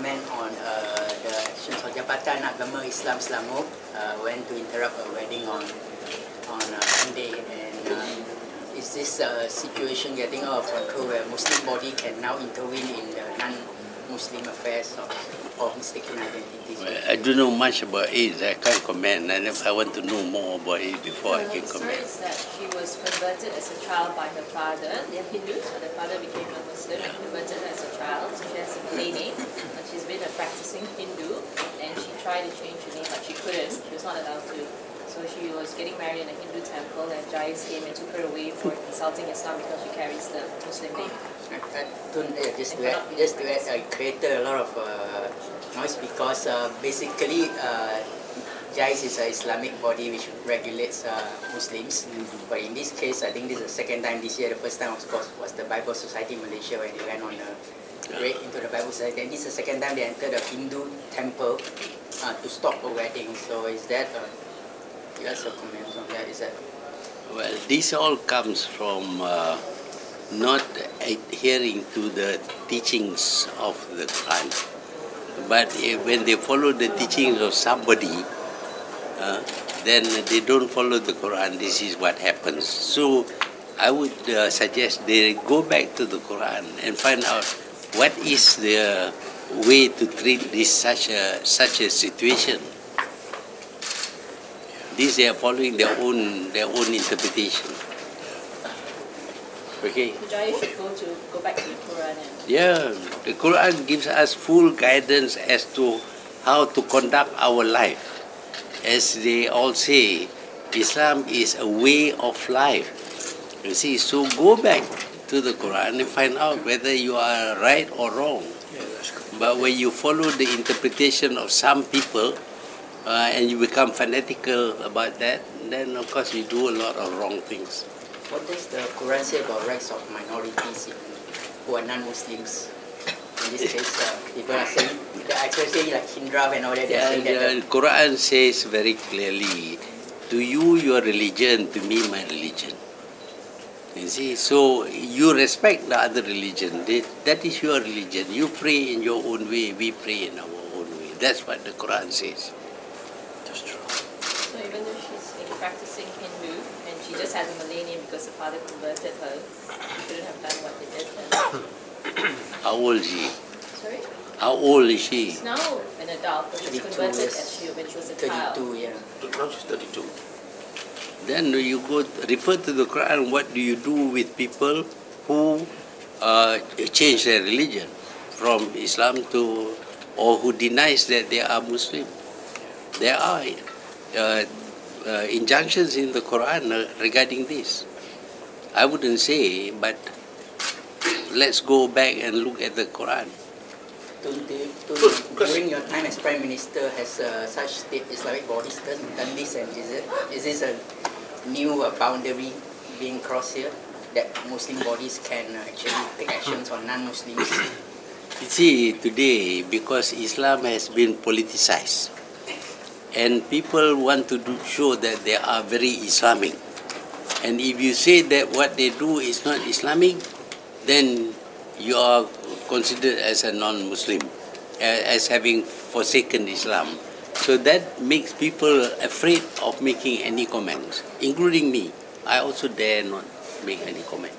comment on the actions of Jabatan Agama Islam Selangor went to interrupt a wedding on Sunday, and is this situation getting out of control where Muslim body can now intervene in the non-Muslim affairs or mistaken identities? Well, I don't know much about it. I can't comment, and if I want to know more about it before I can comment. The story is that she was converted as a child by her father. They're Hindus, so the father became a Muslim and converted her as a child. So she has a Malay name, but she's been a practicing Hindu, and she tried to change her name, but she couldn't. She was not allowed to. So she was getting married in a Hindu temple, and Jais came and took her away for insulting Islam because she carries the Muslim name. Just to add, it created a lot of noise because basically Jais is an Islamic body which regulates Muslims. But in this case, I think this is the second time this year. The first time, of course, was the Bible Society in Malaysia when they went on a raid into the Bible Society. And this is the second time they entered a Hindu temple to stop a wedding. So is that, you guys have comments on that? Is that? Well, this all comes from not adhering to the teachings of the Quran. But when they follow the teachings of somebody, then they don't follow the Quran. This is what happens. So I would suggest they go back to the Quran and find out what is the way to treat this such a situation. These they are following their own interpretation. Okay. The Jais should go back to the Quran. Yeah, the Quran gives us full guidance as to how to conduct our life. As they all say, Islam is a way of life. You see, so go back to the Quran and find out whether you are right or wrong. Yeah, that's good. But when you follow the interpretation of some people and you become fanatical about that, then of course you do a lot of wrong things. What does the Quran say about rights of minorities who are non-Muslims? In this case, people are saying, especially like Hindrav and all that, they're saying that the Quran says very clearly, to you your religion, to me my religion. You see, so you respect the other religion. That is your religion. You pray in your own way, we pray in our own way. That's what the Quran says. That's true. So even though she's a practicing Hindu, and she just has a Malay name because the father converted her, she shouldn't have done what they did then. How old is she? Sorry? How old is she? She's now an adult, but she was 32 converted years. when she was a child. 32, yeah. Now she's 32. Then you go refer to the Quran. What do you do with people who change their religion from Islam to, or who denies that they are Muslim? There are injunctions in the Quran regarding this. I wouldn't say, but let's go back and look at the Quran. During your time as Prime Minister, has such state Islamic bodies done this, and is this a new boundary being crossed here, that Muslim bodies can actually take actions on non-Muslims? You see, today, because Islam has been politicized, and people want to show that they are very Islamic, and if you say that what they do is not Islamic, then you are considered as a non-Muslim, as having forsaken Islam. So that makes people afraid of making any comments, including me. I also dare not make any comment.